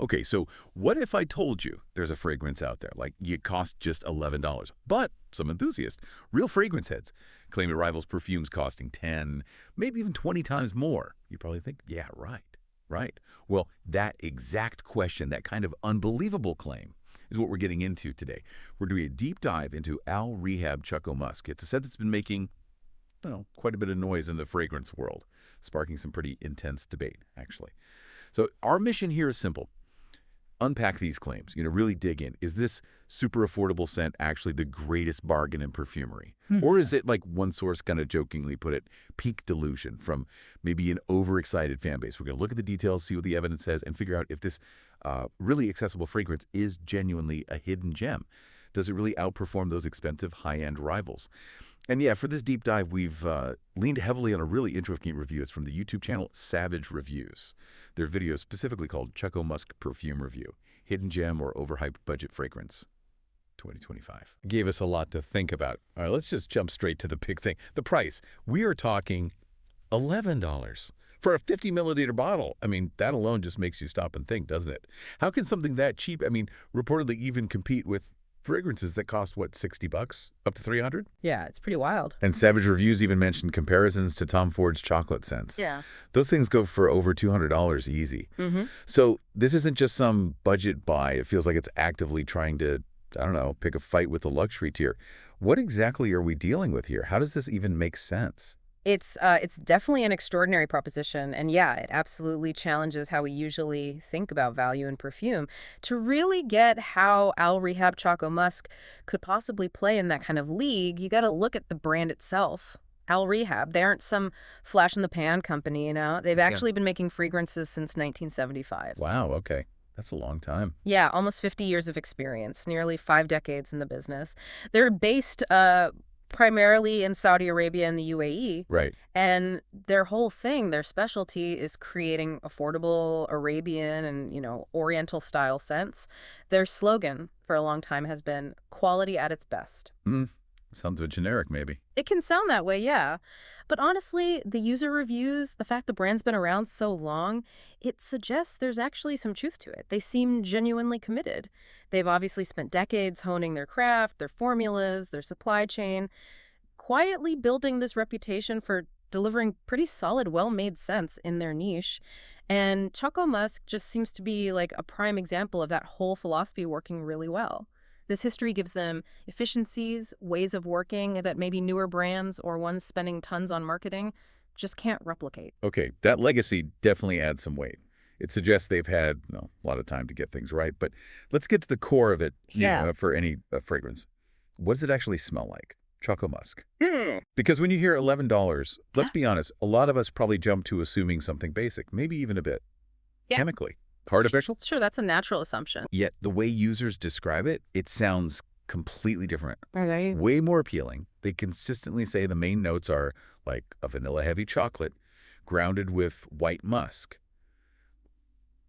Okay, so what if I told you there's a fragrance out there, like it costs just $11, but some enthusiasts, real fragrance heads, claim it rivals perfumes costing 10, maybe even 20 times more? You'd probably think, yeah, right, right. Well, that exact question, that kind of unbelievable claim, is what we're getting into today. We're doing a deep dive into Al Rehab Choco Musk. It's a scent that's been making, well, quite a bit of noise in the fragrance world, sparking some pretty intense debate, actually. So our mission here is simple. Unpack these claims, really dig in. Is this super affordable scent actually the greatest bargain in perfumery? Or is it, like one source kind of jokingly put it, peak delusion from maybe an overexcited fan base? We're going to look at the details, see what the evidence says, and figure out if this really accessible fragrance is genuinely a hidden gem. Does it really outperform those expensive high-end rivals? And yeah, for this deep dive, we've leaned heavily on a really interesting review. It's from the YouTube channel Savage Reviews. Their video is specifically called Choco Musk Perfume Review, Hidden Gem or Overhyped Budget Fragrance 2025. Gave us a lot to think about. All right, let's just jump straight to the big thing. The price. We are talking $11 for a 50 milliliter bottle. I mean, that alone just makes you stop and think, doesn't it? How can something that cheap, reportedly even compete with fragrances that cost, what, $60? Up to $300? Yeah, it's pretty wild. And Savage Reviews even mentioned comparisons to Tom Ford's chocolate scents. Yeah. Those things go for over $200 easy. So this isn't just some budget buy. It feels like it's actively trying to, I don't know, pick a fight with the luxury tier. What exactly are we dealing with here? How does this even make sense? It's definitely an extraordinary proposition, and yeah, it absolutely challenges how we usually think about value in perfume. To really get how Al Rehab Choco Musk could possibly play in that kind of league, you got to look at the brand itself. Al Rehab, they aren't some flash-in-the-pan company, They've actually been making fragrances since 1975. Wow, okay. That's a long time. Yeah, almost 50 years of experience, nearly 5 decades in the business. They're based primarily in Saudi Arabia and the UAE. Right. And their whole thing, their specialty is creating affordable Arabian and, Oriental style scents. Their slogan for a long time has been quality at its best. Sounds a bit generic, maybe. It can sound that way, yeah. But honestly, the user reviews, the fact the brand's been around so long, it suggests there's actually some truth to it. They seem genuinely committed. They've obviously spent decades honing their craft, their formulas, their supply chain, quietly building this reputation for delivering pretty solid, well-made scents in their niche. And Choco Musk just seems to be like a prime example of that whole philosophy working really well. This history gives them efficiencies, ways of working that maybe newer brands or ones spending tons on marketing just can't replicate. Okay, that legacy definitely adds some weight. It suggests they've had a lot of time to get things right. But let's get to the core of it for any fragrance. What does it actually smell like? Choco Musk. Because when you hear $11, let's be honest, a lot of us probably jump to assuming something basic, maybe even a bit chemically. Artificial? Sure, that's a natural assumption. Yet the way users describe it, it sounds completely different. Okay. Way more appealing. They consistently say the main notes are like a vanilla-heavy chocolate grounded with white musk.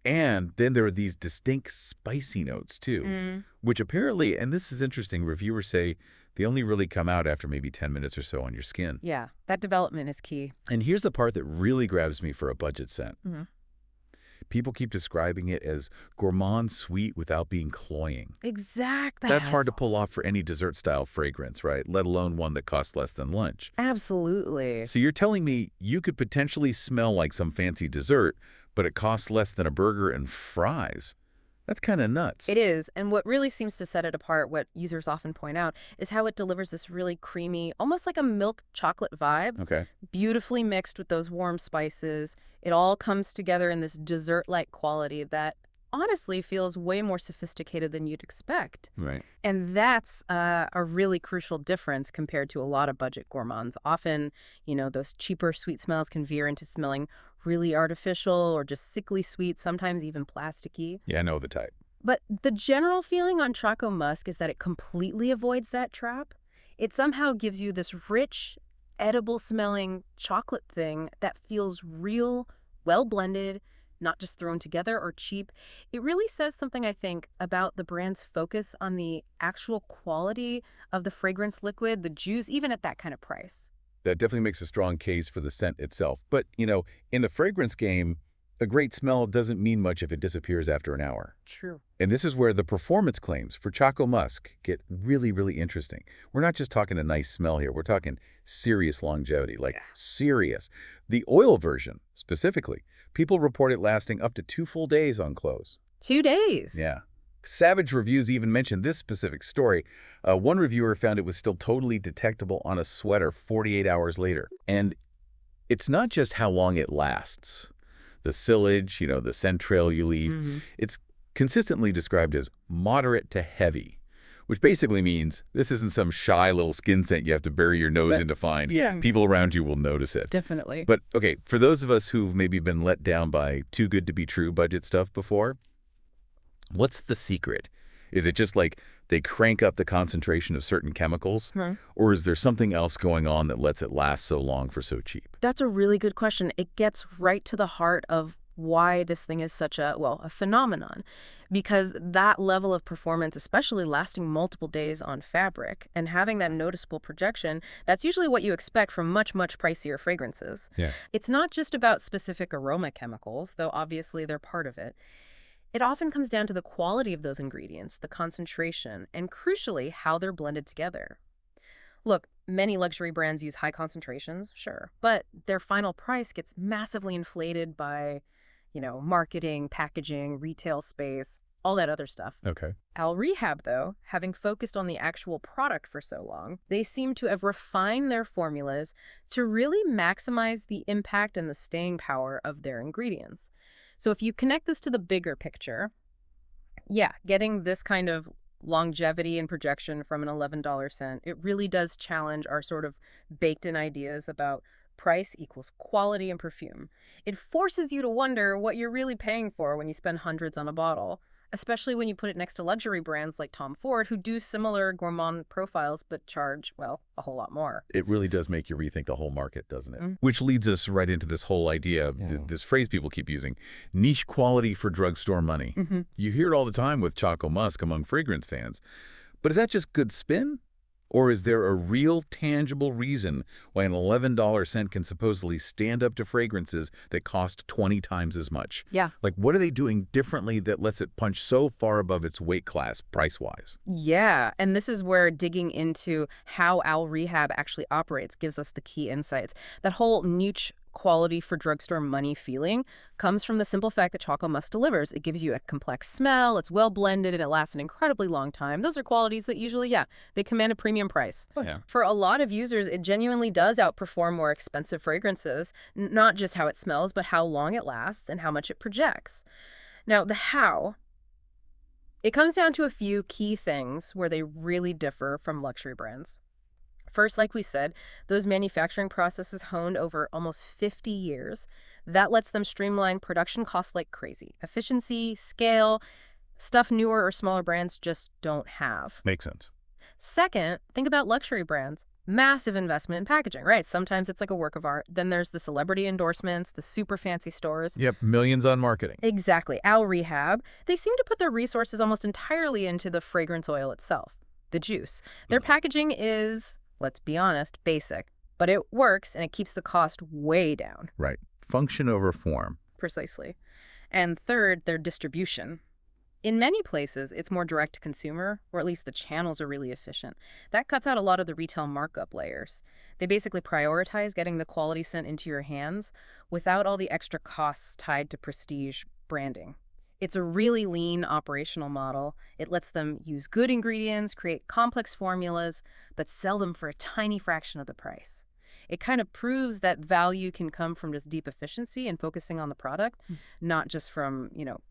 And then there are these distinct spicy notes, too, which apparently, and this is interesting, reviewers say they only really come out after maybe 10 minutes or so on your skin. Yeah, that development is key. And here's the part that really grabs me for a budget scent. People keep describing it as gourmand sweet without being cloying. Exactly. That's hard to pull off for any dessert-style fragrance, right? Let alone one that costs less than lunch. Absolutely. So you're telling me you could potentially smell like some fancy dessert, but it costs less than a burger and fries? That's kind of nuts. It is. And what really seems to set it apart, what users often point out, is how it delivers this really creamy, almost like a milk chocolate vibe. Okay. Beautifully mixed with those warm spices. It all comes together in this dessert-like quality that honestly feels way more sophisticated than you'd expect. Right. And that's a really crucial difference compared to a lot of budget gourmands. Often, those cheaper sweet smells can veer into smelling really artificial or just sickly sweet, sometimes even plasticky. Yeah, I know the type. But the general feeling on Choco Musk is that it completely avoids that trap. It somehow gives you this rich, edible-smelling chocolate thing that feels real, well-blended, not just thrown together or cheap. It really says something, I think, about the brand's focus on the actual quality of the fragrance liquid, the juice, even at that kind of price. That definitely makes a strong case for the scent itself. But, in the fragrance game, a great smell doesn't mean much if it disappears after an hour. True. And this is where the performance claims for Choco Musk get really, really interesting. We're not just talking a nice smell here. We're talking serious longevity, like serious. The oil version, specifically, people report it lasting up to 2 full days on clothes. 2 days? Yeah. Savage Reviews even mentioned this specific story. One reviewer found it was still totally detectable on a sweater 48 hours later. And it's not just how long it lasts. The sillage, the scent trail you leave, it's consistently described as moderate to heavy, which basically means this isn't some shy little skin scent you have to bury your nose in to find. Yeah. People around you will notice it. Definitely. But, okay, for those of us who've maybe been let down by too good to be true budget stuff before, what's the secret? Is it just like they crank up the concentration of certain chemicals? Or is there something else going on that lets it last so long for so cheap? That's a really good question. It gets right to the heart of why this thing is such a phenomenon. Because that level of performance, especially lasting multiple days on fabric and having that noticeable projection, that's usually what you expect from much, much pricier fragrances. Yeah. It's not just about specific aroma chemicals, though obviously they're part of it. It often comes down to the quality of those ingredients, the concentration, and crucially, how they're blended together. Look, many luxury brands use high concentrations, sure, but their final price gets massively inflated by, marketing, packaging, retail space, all that other stuff. Okay. Al Rehab, though, having focused on the actual product for so long, they seem to have refined their formulas to really maximize the impact and the staying power of their ingredients. So if you connect this to the bigger picture, getting this kind of longevity and projection from an $11 scent, it really does challenge our sort of baked-in ideas about price equals quality and perfume. It forces you to wonder what you're really paying for when you spend hundreds on a bottle, especially when you put it next to luxury brands like Tom Ford, who do similar gourmand profiles but charge, a whole lot more. It really does make you rethink the whole market, doesn't it? Which leads us right into this whole idea, this phrase people keep using, niche quality for drugstore money. You hear it all the time with Choco Musk among fragrance fans. But is that just good spin? Or is there a real tangible reason why an $11 scent can supposedly stand up to fragrances that cost 20 times as much? Yeah. Like, what are they doing differently that lets it punch so far above its weight class price-wise? Yeah, and this is where digging into how Al Rehab actually operates gives us the key insights. That whole niche quality for drugstore money feeling comes from the simple fact that Choco Musk delivers. It gives you a complex smell, it's well blended, and it lasts an incredibly long time. Those are qualities that usually, they command a premium price. Oh, yeah. For a lot of users, it genuinely does outperform more expensive fragrances, not just how it smells, but how long it lasts and how much it projects. Now, the how, it comes down to a few key things where they really differ from luxury brands. First, like we said, those manufacturing processes honed over almost 50 years. That lets them streamline production costs like crazy. Efficiency, scale, stuff newer or smaller brands just don't have. Makes sense. Second, think about luxury brands. Massive investment in packaging, right? Sometimes it's like a work of art. Then there's the celebrity endorsements, the super fancy stores. Yep, millions on marketing. Exactly. Al Rehab, they seem to put their resources almost entirely into the fragrance oil itself, the juice. Their packaging is, let's be honest, basic, but it works and it keeps the cost way down. Right. Function over form. Precisely. And third, their distribution. In many places, it's more direct to consumer, or at least the channels are really efficient. That cuts out a lot of the retail markup layers. They basically prioritize getting the quality scent into your hands without all the extra costs tied to prestige branding. It's a really lean operational model. It lets them use good ingredients, create complex formulas, but sell them for a tiny fraction of the price. It kind of proves that value can come from just deep efficiency and focusing on the product, not just from,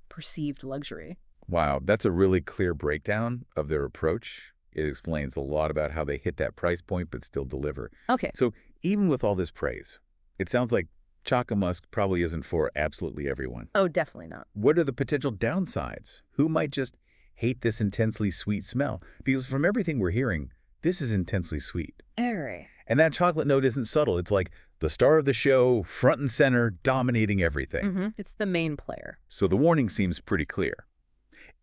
perceived luxury. Wow, that's a really clear breakdown of their approach. It explains a lot about how they hit that price point but still deliver. Okay. So even with all this praise, it sounds like Choco Musk probably isn't for absolutely everyone. Oh, definitely not. What are the potential downsides? Who might just hate this intensely sweet smell? Because from everything we're hearing, this is intensely sweet. Airy. And that chocolate note isn't subtle. It's like the star of the show, front and center, dominating everything. It's the main player. So the warning seems pretty clear.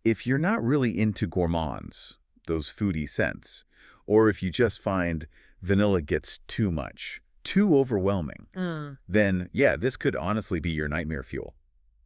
If you're not really into gourmands, those foodie scents, or if you just find vanilla gets too much, too overwhelming, then, this could honestly be your nightmare fuel.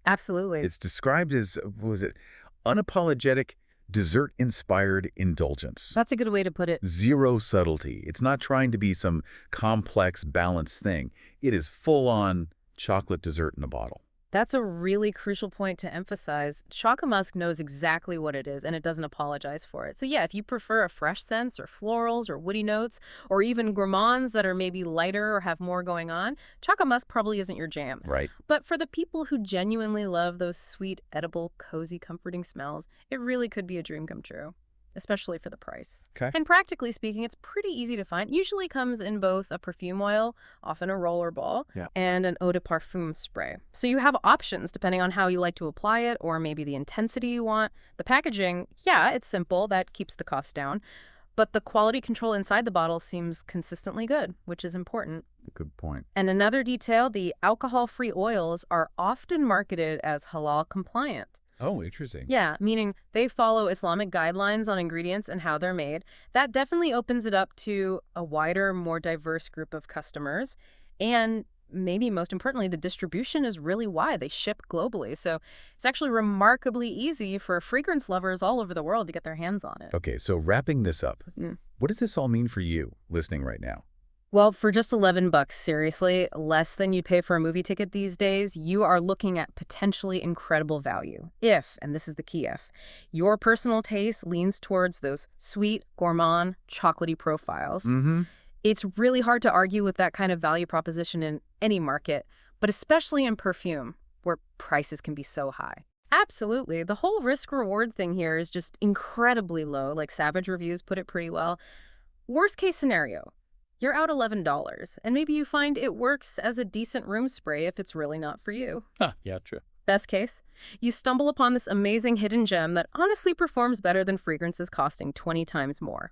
Absolutely. It's described as, what was it, unapologetic, dessert-inspired indulgence. That's a good way to put it. Zero subtlety. It's not trying to be some complex, balanced thing. It is full-on chocolate dessert in a bottle. That's a really crucial point to emphasize. Choco Musk knows exactly what it is, and it doesn't apologize for it. So yeah, if you prefer a fresh scents or florals or woody notes, or even gourmands that are maybe lighter or have more going on, Choco Musk probably isn't your jam. Right. But for the people who genuinely love those sweet, edible, cozy, comforting smells, it really could be a dream come true, especially for the price. Okay. And practically speaking, it's pretty easy to find. Usually comes in both a perfume oil, often a roller ball, Yeah. and an eau de parfum spray. So you have options depending on how you like to apply it or maybe the intensity you want. The packaging, yeah, it's simple. That keeps the cost down. But the quality control inside the bottle seems consistently good, which is important. Good point. And another detail, the alcohol-free oils are often marketed as halal compliant. Oh, interesting. Yeah, meaning they follow Islamic guidelines on ingredients and how they're made. That definitely opens it up to a wider, more diverse group of customers. And maybe most importantly, the distribution is really wide. They ship globally. So it's actually remarkably easy for fragrance lovers all over the world to get their hands on it. Okay, so wrapping this up, what does this all mean for you listening right now? Well, for just $11, seriously, less than you'd pay for a movie ticket these days, you are looking at potentially incredible value. If, and this is the key if, your personal taste leans towards those sweet, gourmand, chocolatey profiles. It's really hard to argue with that kind of value proposition in any market, but especially in perfume, where prices can be so high. Absolutely. The whole risk-reward thing here is just incredibly low, like Savage Reviews put it pretty well. Worst case scenario, you're out $11, and maybe you find it works as a decent room spray if it's really not for you. Yeah, true. Best case, you stumble upon this amazing hidden gem that honestly performs better than fragrances costing 20 times more,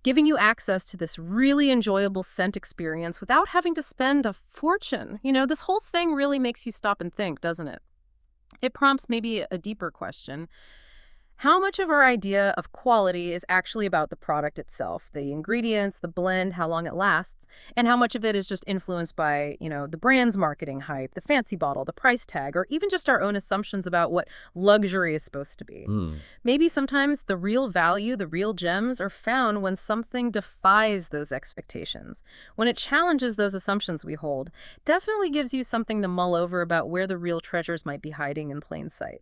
giving you access to this really enjoyable scent experience without having to spend a fortune. You know, this whole thing really makes you stop and think, doesn't it? It prompts maybe a deeper question. How much of our idea of quality is actually about the product itself, the ingredients, the blend, how long it lasts, and how much of it is just influenced by, the brand's marketing hype, the fancy bottle, the price tag, or even just our own assumptions about what luxury is supposed to be? Maybe sometimes the real value, the real gems are found when something defies those expectations, when it challenges those assumptions we hold, definitely gives you something to mull over about where the real treasures might be hiding in plain sight.